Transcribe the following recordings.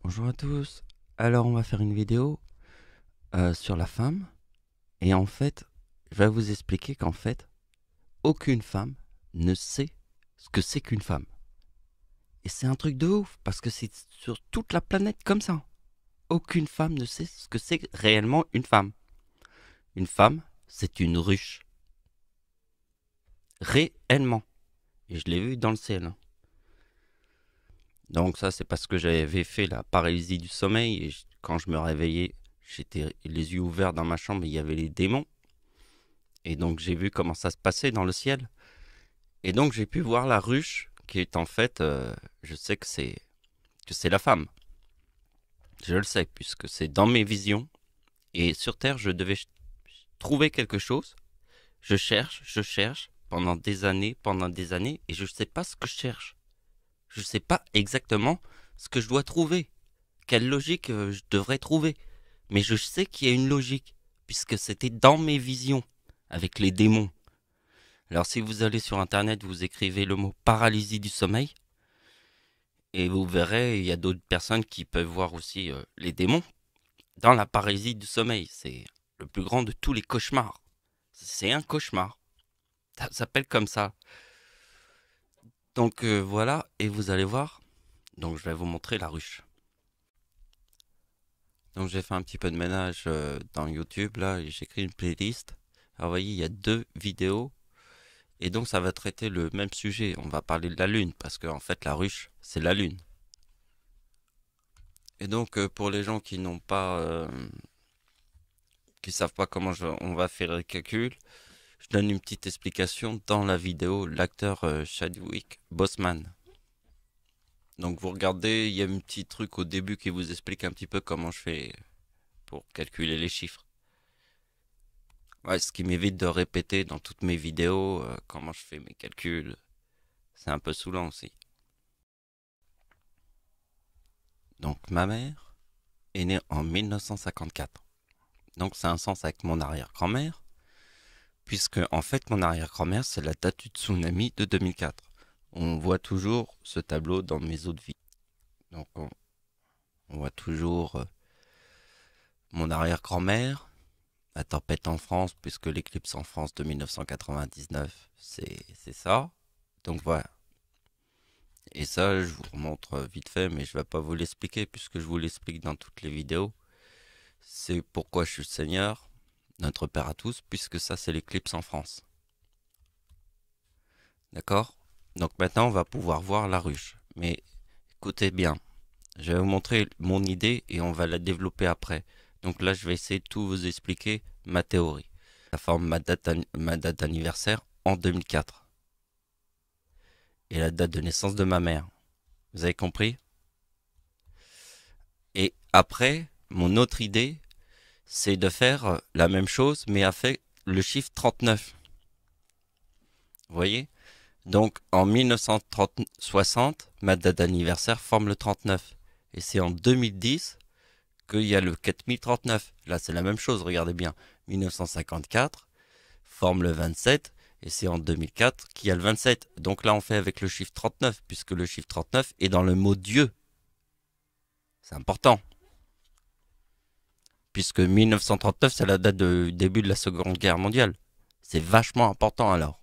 Bonjour à tous. Alors on va faire une vidéo sur la femme. Et en fait, je vais vous expliquer qu'en fait, aucune femme ne sait ce que c'est qu'une femme. Et c'est un truc de ouf, parce que c'est sur toute la planète comme ça. Aucune femme ne sait ce que c'est réellement une femme. Une femme, c'est une ruche. Réellement. Et je l'ai vu dans le ciel, hein. Donc ça, c'est parce que j'avais fait la paralysie du sommeil. Et quand je me réveillais, j'étais les yeux ouverts dans ma chambre et il y avait les démons. Et donc j'ai vu comment ça se passait dans le ciel. Et donc j'ai pu voir la ruche, qui est en fait, je sais que c'est la femme. Je le sais, puisque c'est dans mes visions. Et sur Terre, je devais trouver quelque chose. Je cherche, pendant des années, et je ne sais pas ce que je cherche. Je ne sais pas exactement ce que je dois trouver. Quelle logique je devrais trouver. Mais je sais qu'il y a une logique, puisque c'était dans mes visions, avec les démons. Alors si vous allez sur internet, vous écrivez le mot paralysie du sommeil, et vous verrez, il y a d'autres personnes qui peuvent voir aussi les démons dans la paralysie du sommeil. C'est le plus grand de tous les cauchemars. C'est un cauchemar. Ça s'appelle comme ça. Donc voilà, et vous allez voir. Donc je vais vous montrer la ruche. Donc j'ai fait un petit peu de ménage dans YouTube, là, et j'ai créé une playlist. Alors vous voyez, il y a 2 vidéos. Et donc ça va traiter le même sujet. On va parler de la lune, parce qu'en fait la ruche, c'est la lune. Et donc pour les gens qui n'ont pas, qui savent pas comment on va faire le calcul, je donne une petite explication dans la vidéo. L'acteur Chadwick Boseman. Donc vous regardez, il y a un petit truc au début qui vous explique un petit peu comment je fais pour calculer les chiffres. Ouais, ce qui m'évite de répéter dans toutes mes vidéos comment je fais mes calculs. C'est un peu saoulant aussi. Donc ma mère est née en 1954. Donc c'est un sens avec mon arrière-grand-mère, puisque en fait mon arrière-grand-mère c'est la date du tsunami de 2004. On voit toujours ce tableau dans mes autres vies. Donc on voit toujours mon arrière-grand-mère, la tempête en France, puisque l'éclipse en France de 1999, c'est ça. Donc voilà. Et ça, je vous remontre vite fait, mais je ne vais pas vous l'expliquer, puisque je vous l'explique dans toutes les vidéos. C'est pourquoi je suis le Seigneur, notre Père à tous, puisque ça, c'est l'éclipse en France. D'accord? Donc maintenant, on va pouvoir voir la ruche. Mais écoutez bien, je vais vous montrer mon idée et on va la développer après. Donc là, je vais essayer de tout vous expliquer ma théorie. Ça forme ma date d'anniversaire en 2004. Et la date de naissance de ma mère. Vous avez compris? Et après, mon autre idée, c'est de faire la même chose, mais avec le chiffre 39. Vous voyez? Donc en 1960, ma date d'anniversaire forme le 39. Et c'est en 2010 qu'il y a le 4039. Là, c'est la même chose, regardez bien. 1954 forme le 27, et c'est en 2004 qu'il y a le 27. Donc là, on fait avec le chiffre 39, puisque le chiffre 39 est dans le mot Dieu. C'est important. Puisque 1939, c'est la date du début de la Seconde Guerre mondiale. C'est vachement important alors.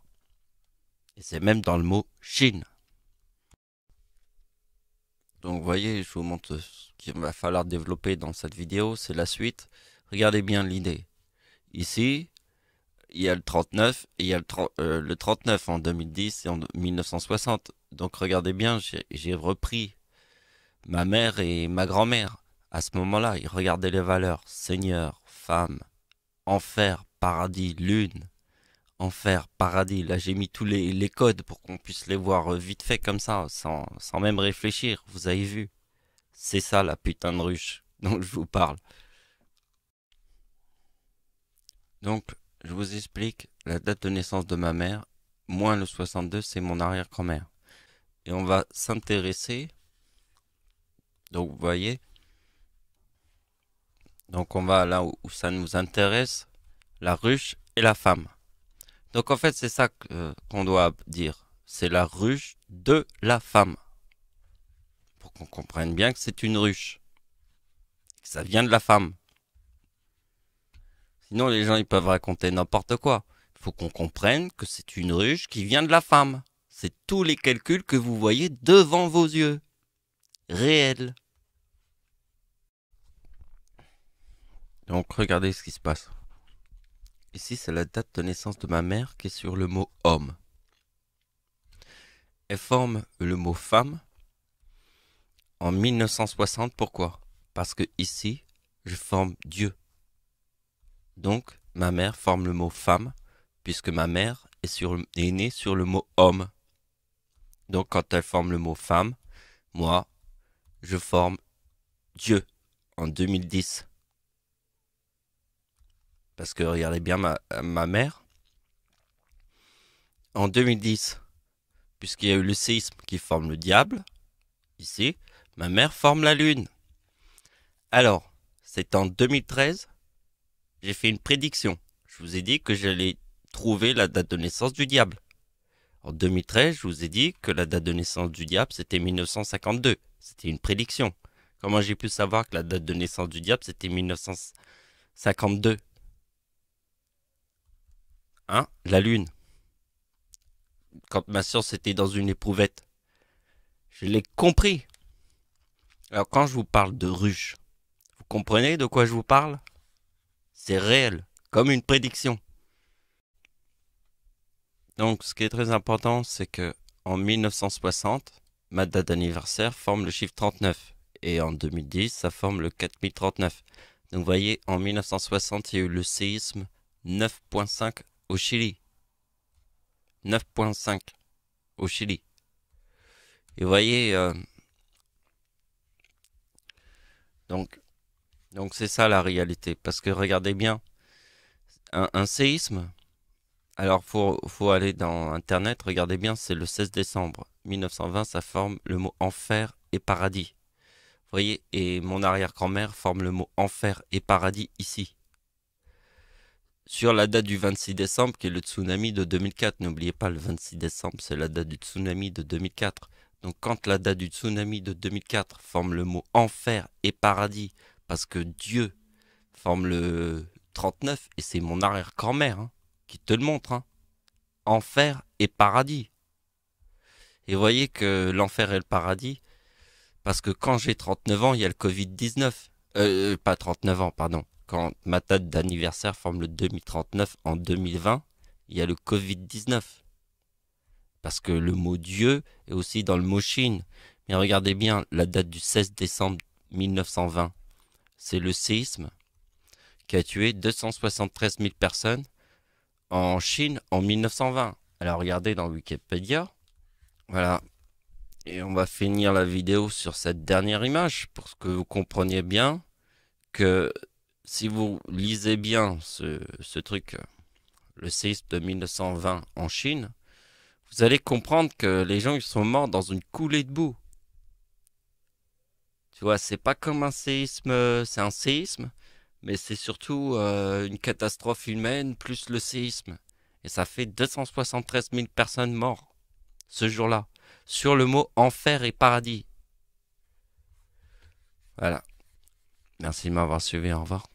Et c'est même dans le mot Chine. Donc vous voyez, je vous montre ce qu'il va falloir développer dans cette vidéo, c'est la suite. Regardez bien l'idée. Ici, il y a le 39 et il y a le 39 en 2010 et en 1960. Donc regardez bien, j'ai repris ma mère et ma grand-mère. À ce moment-là, ils regardaient les valeurs. Seigneur, femme, enfer, paradis, lune. Enfer, paradis. Là, j'ai mis tous les codes pour qu'on puisse les voir vite fait comme ça, sans même réfléchir. Vous avez vu? C'est ça la putain de ruche dont je vous parle. Donc, je vous explique la date de naissance de ma mère, moins le 62, c'est mon arrière-grand-mère. Et on va s'intéresser, donc vous voyez, donc on va là où ça nous intéresse, la ruche et la femme. Donc en fait, c'est ça qu'on doit dire. C'est la ruche de la femme. Pour qu'on comprenne bien que c'est une ruche. Ça vient de la femme. Sinon, les gens, ils peuvent raconter n'importe quoi. Il faut qu'on comprenne que c'est une ruche qui vient de la femme. C'est tous les calculs que vous voyez devant vos yeux. Réels. Donc, regardez ce qui se passe. Ici, c'est la date de naissance de ma mère qui est sur le mot homme. Elle forme le mot femme en 1960. Pourquoi? Parce que ici, je forme Dieu. Donc, ma mère forme le mot femme, puisque ma mère est née sur le mot homme. Donc, quand elle forme le mot femme, moi, je forme Dieu en 2010. Parce que regardez bien ma mère. En 2010, puisqu'il y a eu le séisme qui forme le diable, ici, ma mère forme la lune. Alors, c'est en 2013, j'ai fait une prédiction. Je vous ai dit que j'allais trouver la date de naissance du diable. En 2013, je vous ai dit que la date de naissance du diable, c'était 1952. C'était une prédiction. Comment j'ai pu savoir que la date de naissance du diable, c'était 1952? Hein? La lune. Quand ma science était dans une éprouvette. Je l'ai compris. Alors quand je vous parle de ruche, vous comprenez de quoi je vous parle? C'est réel, comme une prédiction. Donc ce qui est très important, c'est que en 1960, ma date d'anniversaire forme le chiffre 39. Et en 2010, ça forme le 4039. Donc vous voyez, en 1960, il y a eu le séisme 9.5 au Chili. 9.5 au Chili. Et vous voyez, donc c'est ça la réalité. Parce que regardez bien, un séisme, alors faut aller dans Internet, regardez bien, c'est le 16 décembre 1920, ça forme le mot enfer et paradis. Vous voyez, et mon arrière-grand-mère forme le mot enfer et paradis ici. Sur la date du 26 décembre, qui est le tsunami de 2004, n'oubliez pas, le 26 décembre, c'est la date du tsunami de 2004. Donc quand la date du tsunami de 2004 forme le mot enfer et paradis, parce que Dieu forme le 39, et c'est mon arrière-grand-mère qui te le montre, enfer et paradis. Et vous voyez que l'enfer et le paradis, parce que quand j'ai 39 ans, il y a le Covid-19. Pas 39 ans, pardon. Quand ma date d'anniversaire forme le 2039 en 2020, il y a le Covid-19. Parce que le mot Dieu est aussi dans le mot Chine. Mais regardez bien la date du 16 décembre 1920. C'est le séisme qui a tué 273 000 personnes en Chine en 1920. Alors regardez dans Wikipédia. Voilà. Et on va finir la vidéo sur cette dernière image pour que vous compreniez bien que si vous lisez bien ce truc, le séisme de 1920 en Chine, vous allez comprendre que les gens ils sont morts dans une coulée de boue. Tu vois, c'est pas comme un séisme, c'est un séisme, mais c'est surtout une catastrophe humaine plus le séisme. Et ça fait 273 000 personnes mortes ce jour-là, sur le mot enfer et paradis. Voilà. Merci de m'avoir suivi, au revoir.